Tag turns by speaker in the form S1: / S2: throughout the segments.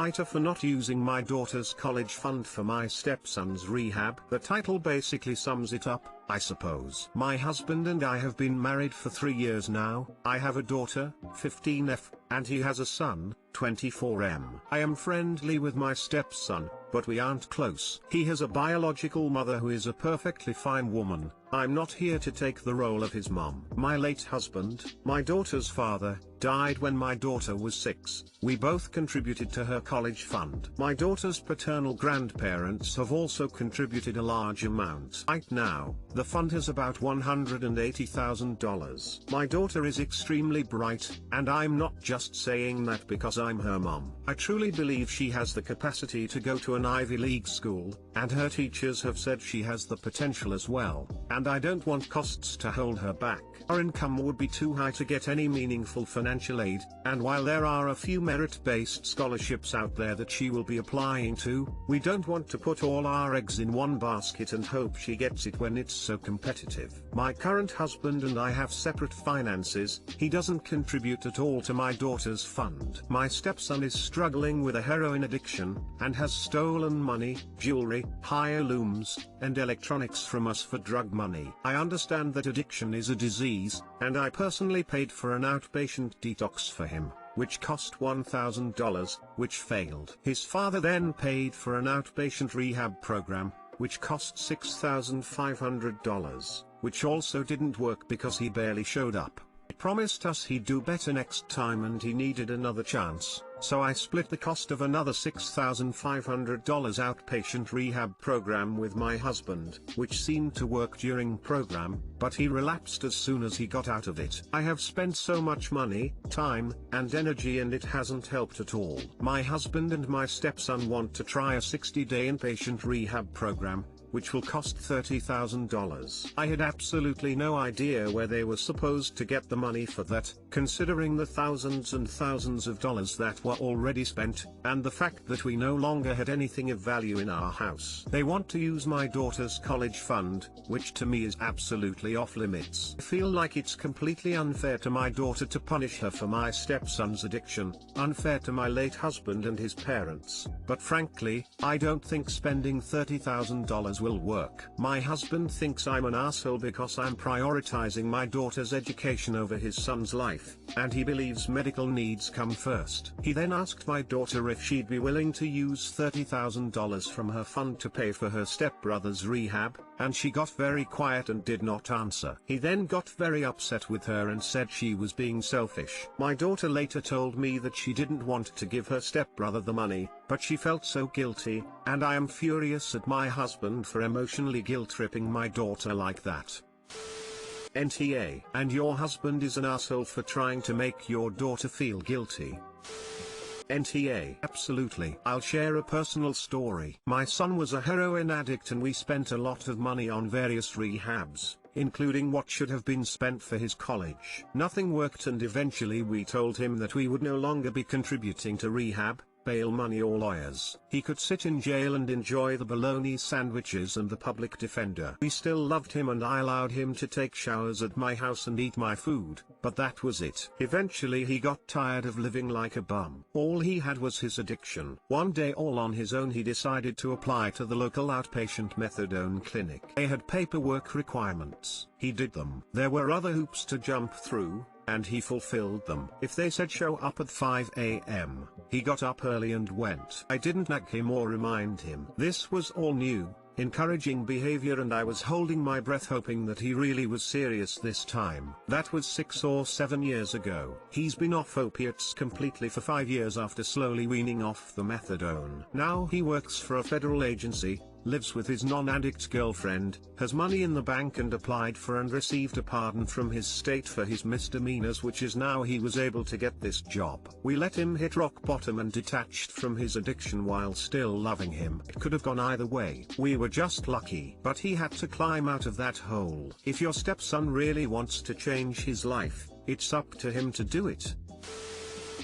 S1: AITA for not using my daughter's college fund for my stepson's rehab. The title basically sums it up, I suppose. My husband and I have been married for 3 years now. I have a daughter, 15F, and he has a son, 24M. I am friendly with my stepson, but we aren't close. He has a biological mother who is a perfectly fine woman. I'm not here to take the role of his mom. My late husband, my daughter's father, died when my daughter was 6. We both contributed to her college fund. My daughter's paternal grandparents have also contributed a large amount. Right now, the fund has about $180,000. My daughter is extremely bright, and I'm not just saying that because I'm her mom. I truly believe she has the capacity to go to an Ivy League school, and her teachers have said she has the potential as well, and I don't want costs to hold her back. Our income would be too high to get any meaningful financial aid, and while there are a few merit-based scholarships out there that she will be applying to, we don't want to put all our eggs in one basket and hope she gets it when it's so competitive. My current husband and I have separate finances. He doesn't contribute at all to my daughter's fund. My stepson is struggling with a heroin addiction, and has stolen money, jewelry, heirlooms, and electronics from us for drug money. I understand that addiction is a disease, and I personally paid for an outpatient detox for him, which cost $1,000, which failed. His father then paid for an outpatient rehab program, which cost $6,500, which also didn't work because he barely showed up. He promised us he'd do better next time and he needed another chance, so I split the cost of another $6,500 outpatient rehab program with my husband, which seemed to work during program, but he relapsed as soon as he got out of it. I have spent so much money, time, and energy and it hasn't helped at all. My husband and my stepson want to try a 60-day inpatient rehab program, which will cost $30,000. I had absolutely no idea where they were supposed to get the money for that, considering the thousands and thousands of dollars that were already spent, and the fact that we no longer had anything of value in our house. They want to use my daughter's college fund, which to me is absolutely off limits. I feel like it's completely unfair to my daughter to punish her for my stepson's addiction, unfair to my late husband and his parents, but frankly, I don't think spending $30,000 will work. My husband thinks I'm an asshole because I'm prioritizing my daughter's education over his son's life, and he believes medical needs come first. He then asked my daughter if she'd be willing to use $30,000 from her fund to pay for her stepbrother's rehab, and she got very quiet and did not answer. He then got very upset with her and said she was being selfish. My daughter later told me that she didn't want to give her stepbrother the money, but she felt so guilty, and I am furious at my husband for emotionally guilt-tripping my daughter like that. NTA. And your husband is an asshole for trying to make your daughter feel guilty. NTA. Absolutely. I'll share a personal story. My son was a heroin addict and we spent a lot of money on various rehabs, including what should have been spent for his college. Nothing worked and eventually we told him that we would no longer be contributing to rehab, bail money or lawyers. He could sit in jail and enjoy the bologna sandwiches and the public defender. We still loved him and I allowed him to take showers at my house and eat my food, but that was it. Eventually he got tired of living like a bum. All he had was his addiction. One day all on his own he decided to apply to the local outpatient methadone clinic. They had paperwork requirements. He did them. There were other hoops to jump through, and he fulfilled them. If they said show up at 5 a.m., he got up early and went. I didn't nag him or remind him. This was all new, encouraging behavior, and I was holding my breath hoping that he really was serious this time. That was 6 or 7 years ago. He's been off opiates completely for 5 years after slowly weaning off the methadone. Now he works for a federal agency, lives with his non-addict girlfriend, has money in the bank and applied for and received a pardon from his state for his misdemeanors, which is now he was able to get this job. We let him hit rock bottom and detached from his addiction while still loving him. It could have gone either way. We were just lucky. But he had to climb out of that hole. If your stepson really wants to change his life, it's up to him to do it.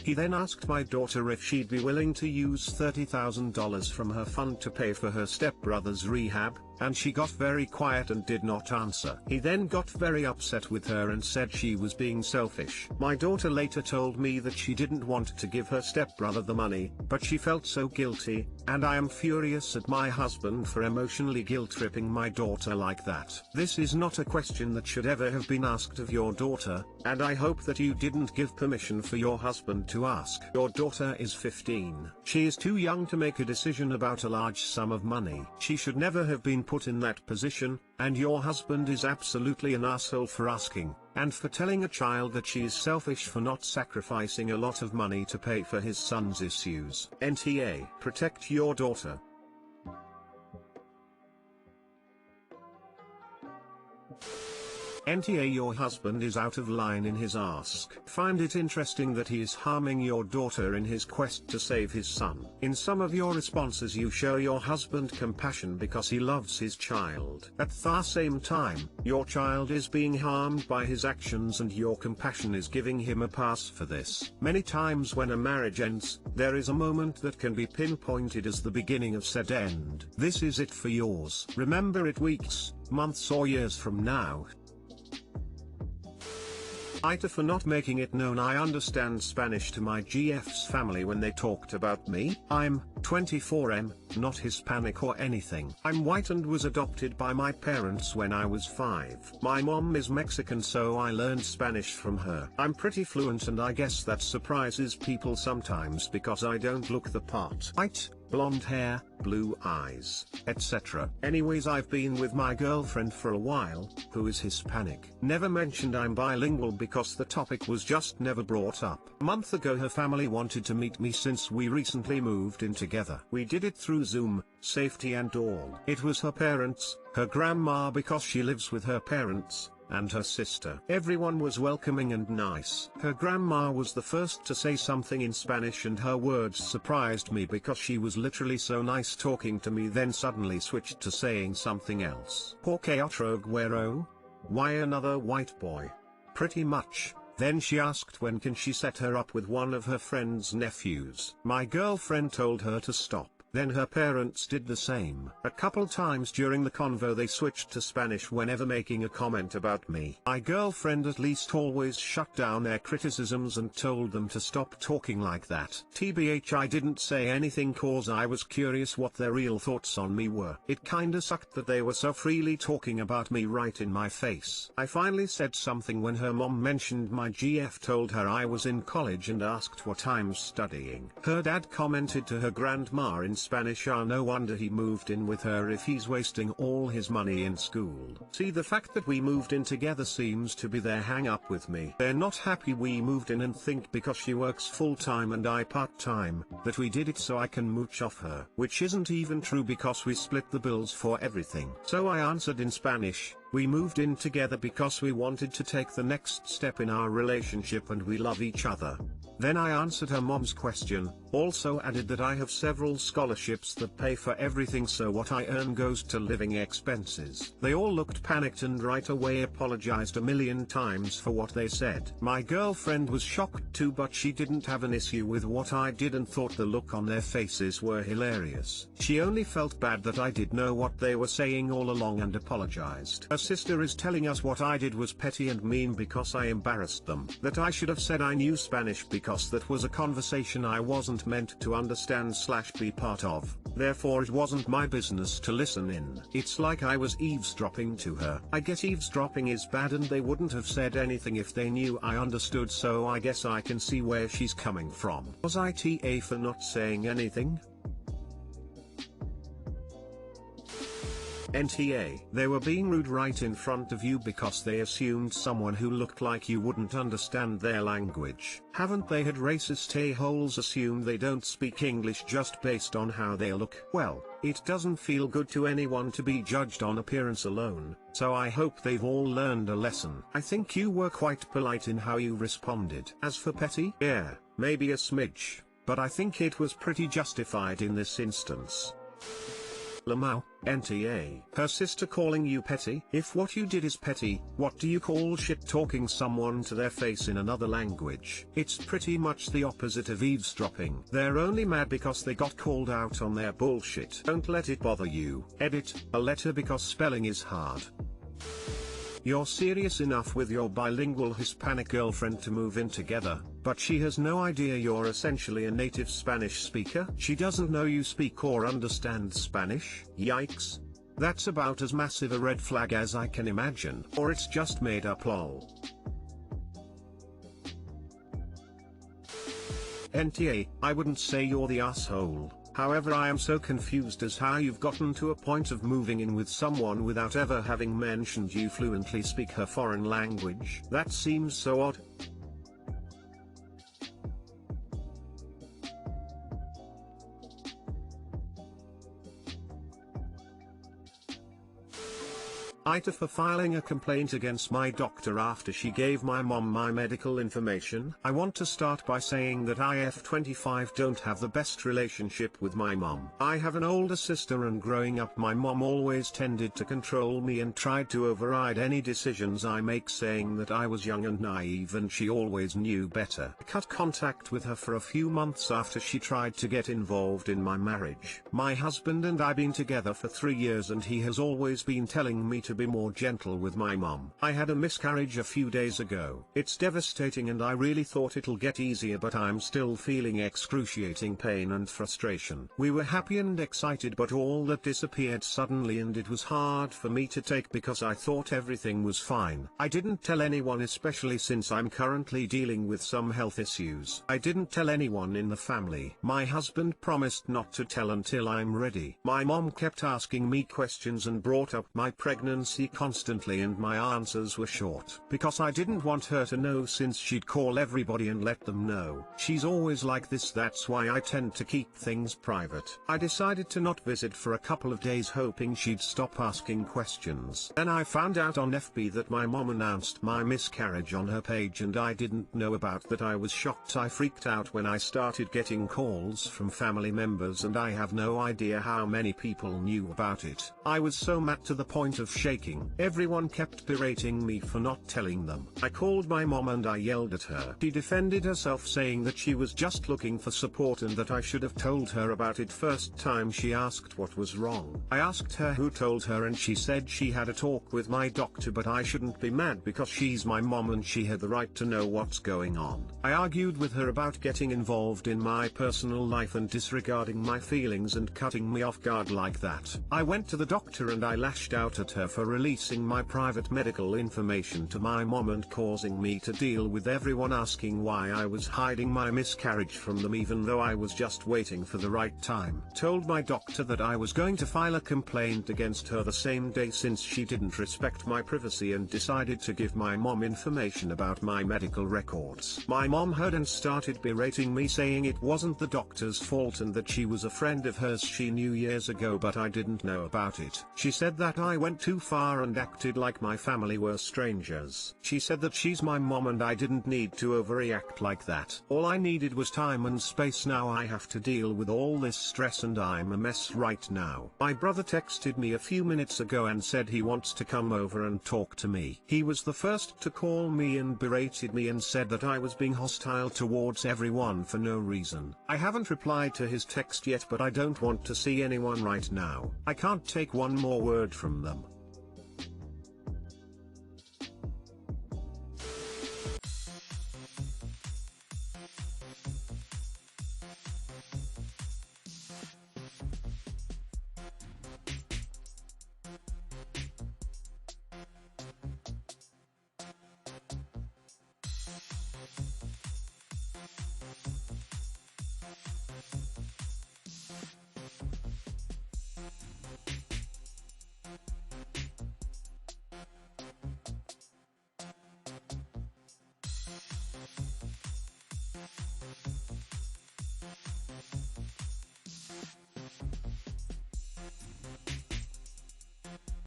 S1: He then asked my daughter if she'd be willing to use $30,000 from her fund to pay for her stepbrother's rehab, and she got very quiet and did not answer. He then got very upset with her and said she was being selfish. My daughter later told me that she didn't want to give her stepbrother the money, but she felt so guilty, and I am furious at my husband for emotionally guilt-tripping my daughter like that. This is not a question that should ever have been asked of your daughter, and I hope that you didn't give permission for your husband to ask. Your daughter is 15. She is too young to make a decision about a large sum of money. She should never have been put in that position, and your husband is absolutely an asshole for asking, and for telling a child that she is selfish for not sacrificing a lot of money to pay for his son's issues. NTA. Protect your daughter. NTA. Your husband is out of line in his ask. Find it interesting that he is harming your daughter in his quest to save his son. In some of your responses you show your husband compassion because he loves his child. At the same time, your child is being harmed by his actions and your compassion is giving him a pass for this. Many times when a marriage ends, there is a moment that can be pinpointed as the beginning of said end. This is it for yours. Remember it weeks, months or years from now. AITA for not making it known I understand Spanish to my GF's family when they talked about me. I'm 24M, not Hispanic or anything. I'm white and was adopted by my parents when I was 5. My mom is Mexican, so I learned Spanish from her. I'm pretty fluent and I guess that surprises people sometimes because I don't look the part. White, blonde hair, blue eyes, etc. Anyways, I've been with my girlfriend for a while, who is Hispanic. Never mentioned I'm bilingual because the topic was just never brought up. A month ago her family wanted to meet me since we recently moved in together. We did it through Zoom, safety and all. It was her parents, her grandma because she lives with her parents, and her sister. Everyone was welcoming and nice. Her grandma was the first to say something in Spanish and her words surprised me because she was literally so nice talking to me, then suddenly switched to saying something else. Porque otro güero? Why another white boy? Pretty much. Then she asked when can she set her up with one of her friend's nephews. My girlfriend told her to stop. Then her parents did the same. A couple times during the convo they switched to Spanish whenever making a comment about me. My girlfriend at least always shut down their criticisms and told them to stop talking like that. TBH, I didn't say anything cause I was curious what their real thoughts on me were. It kinda sucked that they were so freely talking about me right in my face. I finally said something when her mom mentioned my GF told her I was in college and asked what I'm studying. Her dad commented to her grandma in Spanish, no wonder he moved in with her if he's wasting all his money in school. See, the fact that we moved in together seems to be their hang up with me. They're not happy we moved in and think because she works full-time and I part-time, that we did it so I can mooch off her. Which isn't even true because we split the bills for everything. So I answered in Spanish, we moved in together because we wanted to take the next step in our relationship and we love each other. Then I answered her mom's question, also added that I have several scholarships that pay for everything, so what I earn goes to living expenses. They all looked panicked and right away apologized a million times for what they said. My girlfriend was shocked too, but she didn't have an issue with what I did and thought the look on their faces were hilarious. She only felt bad that I did know what they were saying all along and apologized. Her sister is telling us what I did was petty and mean because I embarrassed them. That I should have said I knew Spanish because that was a conversation I wasn't meant to understand/be part of, therefore it wasn't my business to listen in. It's like I was eavesdropping to her. I get eavesdropping is bad and they wouldn't have said anything if they knew I understood, so I guess I can see where she's coming from. Was ITA for not saying anything? NTA. They were being rude right in front of you because they assumed someone who looked like you wouldn't understand their language. Haven't they had racist a-holes assume they don't speak English just based on how they look? Well, it doesn't feel good to anyone to be judged on appearance alone, so I hope they've all learned a lesson. I think you were quite polite in how you responded. As for petty, yeah, maybe a smidge, but I think it was pretty justified in this instance. Lamau, NTA. Her sister calling you petty? If what you did is petty, what do you call shit talking someone to their face in another language? It's pretty much the opposite of eavesdropping. They're only mad because they got called out on their bullshit. Don't let it bother you. Edit a letter because spelling is hard. You're serious enough with your bilingual Hispanic girlfriend to move in together, but she has no idea you're essentially a native Spanish speaker? She doesn't know you speak or understand Spanish? Yikes. That's about as massive a red flag as I can imagine. Or it's just made up lol. NTA, I wouldn't say you're the asshole. However, I am so confused as how you've gotten to a point of moving in with someone without ever having mentioned you fluently speak her foreign language. That seems so odd. AITA for filing a complaint against my doctor after she gave my mom my medical information. I want to start by saying that I F25 don't have the best relationship with my mom. I have an older sister, and growing up my mom always tended to control me and tried to override any decisions I make, saying that I was young and naive and she always knew better. I cut contact with her for a few months after she tried to get involved in my marriage. My husband and I been together for 3 years and he has always been telling me to be more gentle with my mom. I had a miscarriage a few days ago. It's devastating and I really thought it'll get easier, but I'm still feeling excruciating pain and frustration. We were happy and excited, but all that disappeared suddenly and it was hard for me to take because I thought everything was fine. I didn't tell anyone, especially since I'm currently dealing with some health issues. I didn't tell anyone in the family. My husband promised not to tell until I'm ready. My mom kept asking me questions and brought up my pregnancy constantly, and my answers were short because I didn't want her to know, since she'd call everybody and let them know. She's always like this, that's why I tend to keep things private. I decided to not visit for a couple of days, hoping she'd stop asking questions. Then I found out on FB that my mom announced my miscarriage on her page and I didn't know about that. I was shocked. I freaked out when I started getting calls from family members and I have no idea how many people knew about it. I was so mad to the point of shaking. Everyone kept berating me for not telling them. I called my mom and I yelled at her. She defended herself, saying that she was just looking for support and that I should have told her about it first time she asked what was wrong. I asked her who told her and she said she had a talk with my doctor, but I shouldn't be mad because she's my mom and she had the right to know what's going on. I argued with her about getting involved in my personal life and disregarding my feelings and cutting me off guard like that. I went to the doctor and I lashed out at her for releasing my private medical information to my mom and causing me to deal with everyone asking why I was hiding my miscarriage from them, even though I was just waiting for the right time. Told my doctor that I was going to file a complaint against her the same day since she didn't respect my privacy, and decided to give my mom information about my medical records. My mom heard and started berating me, saying it wasn't the doctor's fault and that she was a friend of hers she knew years ago but I didn't know about it. She said that I went too far and acted like my family were strangers. She said that she's my mom and I didn't need to overreact like that. All I needed was time and space. Now I have to deal with all this stress and I'm a mess right now. My brother texted me a few minutes ago and said he wants to come over and talk to me. He was the first to call me and berated me and said that I was being hostile towards everyone for no reason. I haven't replied to his text yet, but I don't want to see anyone right now. I can't take one more word from them.